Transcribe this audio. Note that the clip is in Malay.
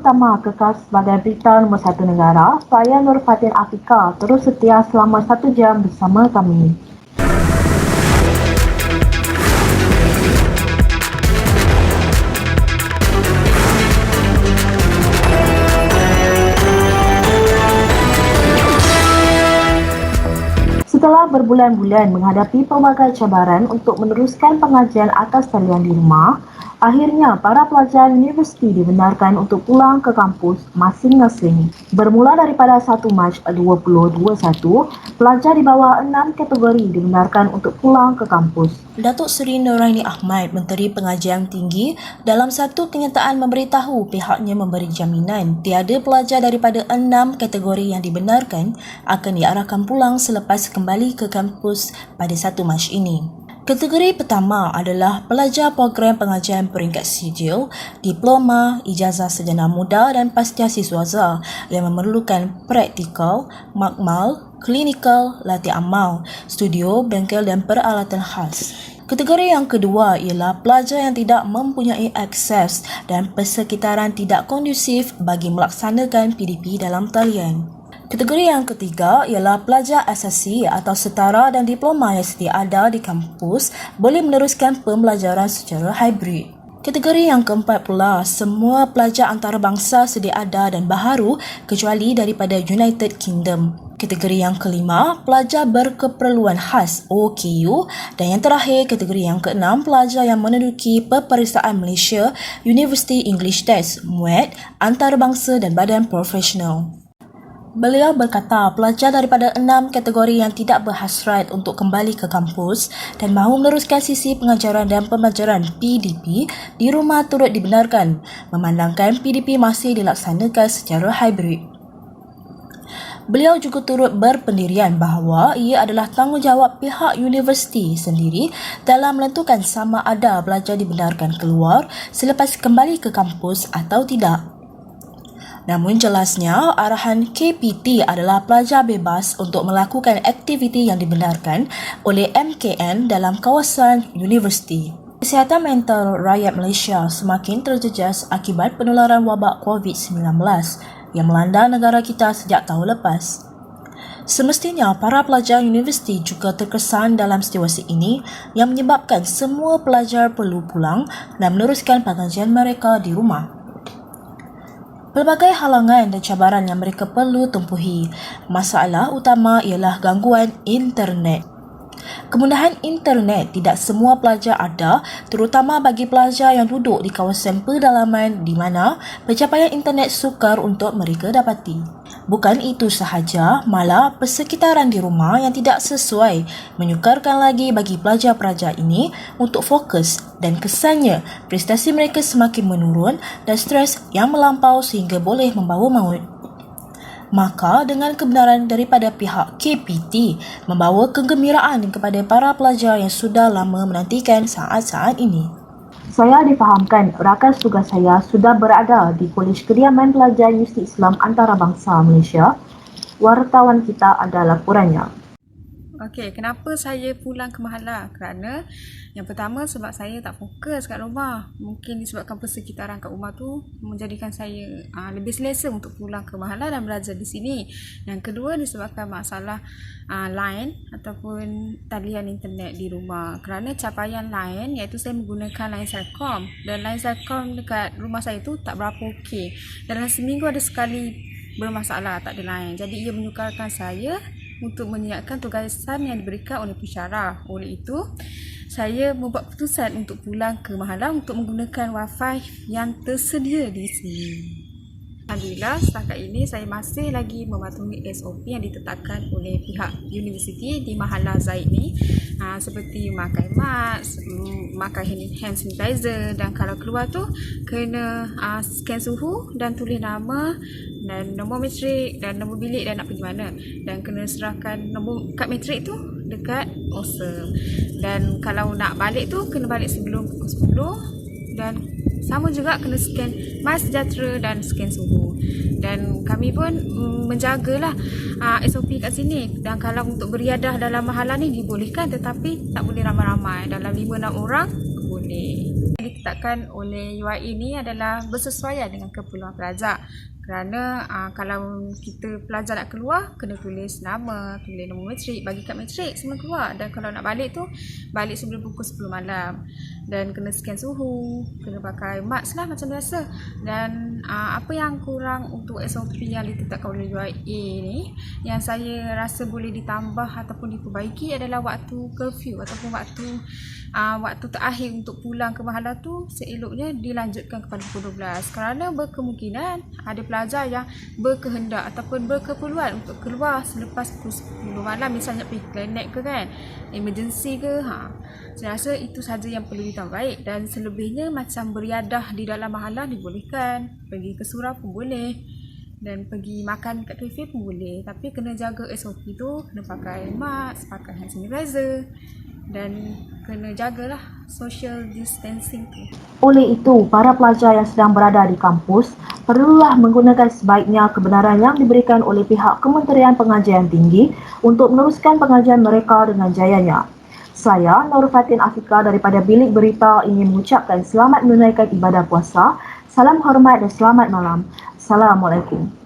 utama kekal sebagai berita nombor 1 negara, saya Nur Fatin Afika terus setia selama 1 jam bersama kami. Setelah berbulan-bulan menghadapi pelbagai cabaran untuk meneruskan pengajian atas talian di rumah, akhirnya para pelajar universiti dibenarkan untuk pulang ke kampus masing-masing. Bermula daripada 1 Mac 2021, pelajar di bawah 6 kategori dibenarkan untuk pulang ke kampus. Datuk Seri Noraini Ahmad, Menteri Pengajian Tinggi, dalam satu kenyataan memberitahu pihaknya memberi jaminan tiada pelajar daripada 6 kategori yang dibenarkan akan diarahkan pulang selepas kembali ke kampus pada 1 Mac ini. Kategori pertama adalah pelajar program pengajian peringkat sijil, diploma, ijazah sarjana muda dan pasca siswaza yang memerlukan praktikal, makmal, klinikal, latih amal, studio, bengkel dan peralatan khas. Kategori yang kedua ialah pelajar yang tidak mempunyai akses dan persekitaran tidak kondusif bagi melaksanakan PDP dalam talian. Kategori yang ketiga ialah pelajar asasi atau setara dan diploma yang sedia ada di kampus boleh meneruskan pembelajaran secara hybrid. Kategori yang keempat pula, semua pelajar antarabangsa sedia ada dan baharu kecuali daripada United Kingdom. Kategori yang kelima, pelajar berkeperluan khas OKU, dan yang terakhir kategori yang keenam, pelajar yang menduduki Peperiksaan Malaysia University English Test MUET antarabangsa dan badan profesional. Beliau berkata pelajar daripada 6 kategori yang tidak berhasrat untuk kembali ke kampus dan mahu meneruskan sisi pengajaran dan pembelajaran PDP di rumah turut dibenarkan, memandangkan PDP masih dilaksanakan secara hybrid. Beliau juga turut berpendirian bahawa ia adalah tanggungjawab pihak universiti sendiri dalam menentukan sama ada pelajar dibenarkan keluar selepas kembali ke kampus atau tidak. Namun jelasnya, arahan KPT adalah pelajar bebas untuk melakukan aktiviti yang dibenarkan oleh MKN dalam kawasan universiti. Kesihatan mental rakyat Malaysia semakin terjejas akibat penularan wabak COVID-19 yang melanda negara kita sejak tahun lepas. Semestinya, para pelajar universiti juga terkesan dalam situasi ini yang menyebabkan semua pelajar perlu pulang dan meneruskan pengajian mereka di rumah. Pelbagai halangan dan cabaran yang mereka perlu tempuhi. Masalah utama ialah gangguan internet. Kemudahan internet tidak semua pelajar ada, terutama bagi pelajar yang duduk di kawasan pedalaman di mana pencapaian internet sukar untuk mereka dapati. Bukan itu sahaja, malah persekitaran di rumah yang tidak sesuai menyukarkan lagi bagi pelajar-pelajar ini untuk fokus dan kesannya prestasi mereka semakin menurun dan stres yang melampau sehingga boleh membawa maut. Maka dengan kebenaran daripada pihak KPT membawa kegembiraan kepada para pelajar yang sudah lama menantikan saat-saat ini. Saya difahamkan rakan tugas saya sudah berada di Kolej Kediaman Pelajar Universiti Islam Antarabangsa Malaysia. Wartawan kita ada laporannya. Okey, kenapa saya pulang ke Mahala? Kerana yang pertama sebab saya tak fokus kat rumah. Mungkin disebabkan persekitaran kat rumah tu menjadikan saya lebih selesa untuk pulang ke Mahala dan belajar di sini. Yang kedua disebabkan masalah line ataupun talian internet di rumah. Kerana capaian line iaitu saya menggunakan line Celcom dan line Celcom dekat rumah saya tu tak berapa okey. Dalam seminggu ada sekali bermasalah tak ada line. Jadi ia menyukarkan saya untuk menyiapkan tugasan yang diberikan oleh pensyarah. Oleh itu, saya membuat keputusan untuk pulang ke Mahala untuk menggunakan wifi yang tersedia di sini. Alhamdulillah, setakat ini saya masih lagi mematuhi SOP yang ditetapkan oleh pihak universiti di Mahala Zaid ni, seperti memakai mask, memakai hand sanitizer, dan kalau keluar tu kena scan suhu dan tulis nama dan nombor matrik dan nombor bilik dan nak pergi mana, dan kena serahkan nombor kad matrik tu dekat OSA. Dan kalau nak balik tu kena balik sebelum pukul 10 dan sama juga kena scan MySejahtera dan scan suhu. Dan kami pun menjagalah SOP kat sini. Dan kalau untuk beriadah dalam Mahala ni dibolehkan, tetapi tak boleh ramai-ramai. Dalam 5-6 orang boleh. ditetapkan oleh UIA ini adalah bersesuaian dengan keperluan pelajar. Kerana kalau kita pelajar nak keluar, kena tulis nama, tulis nombor matrik, bagi kad matrik, semua keluar. Dan kalau nak balik tu, balik sebelum pukul 10 malam. Dan kena scan suhu, kena pakai mask lah macam biasa. Dan apa yang kurang untuk SOP yang ditetapkan oleh UIA ni, yang saya rasa boleh ditambah ataupun diperbaiki adalah waktu curfew ataupun waktu terakhir untuk pulang ke mahala tu seeloknya dilanjutkan kepada pukul 12, kerana berkemungkinan ada pelajar yang berkehendak ataupun berkeperluan untuk keluar selepas pukul 10 malam, misalnya pergi klinik ke kan, emergency ke. Saya rasa itu saja yang perlu ditambah baik. Dan selebihnya macam beriadah di dalam mahala dibolehkan, pergi ke surau pun boleh, dan pergi makan kat kafe pun boleh, tapi kena jaga SOP tu, kena pakai mask, pakai hand sanitizer, dan kena jagalah social distancing tu. Oleh itu, para pelajar yang sedang berada di kampus perlulah menggunakan sebaiknya kebenaran yang diberikan oleh pihak Kementerian Pengajian Tinggi untuk meneruskan pengajian mereka dengan jayanya. Saya, Nur Fatin Afika daripada Bilik Berita ingin mengucapkan selamat menunaikan ibadah puasa. Salam hormat dan selamat malam. Assalamualaikum.